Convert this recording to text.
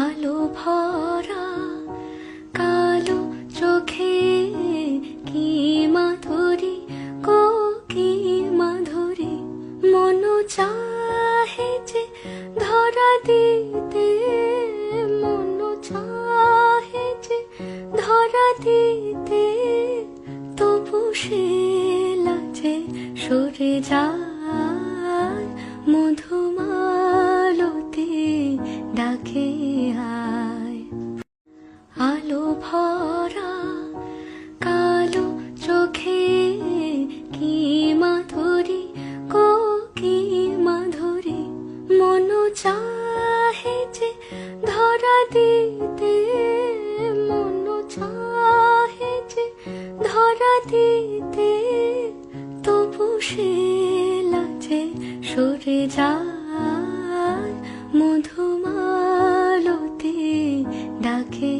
আলো ভরা কালো চোখে কি মাধুরী গো কি মাধুরী, মন চাহে যে ধরা দিতে, মন চাহে যে ধরা দিতে, তবু সে লাজে সরে যায়। মধুমালতি ডাকে আয়। আলো ভরা কালো চোখে কি মাধুরী গো কি মাধুরী, মন চাহে যে ধরা দিতে, মন চাহে যে ধরা দিতে, তবু সে লাজে সরে যায়। মধুমালতি ডাকে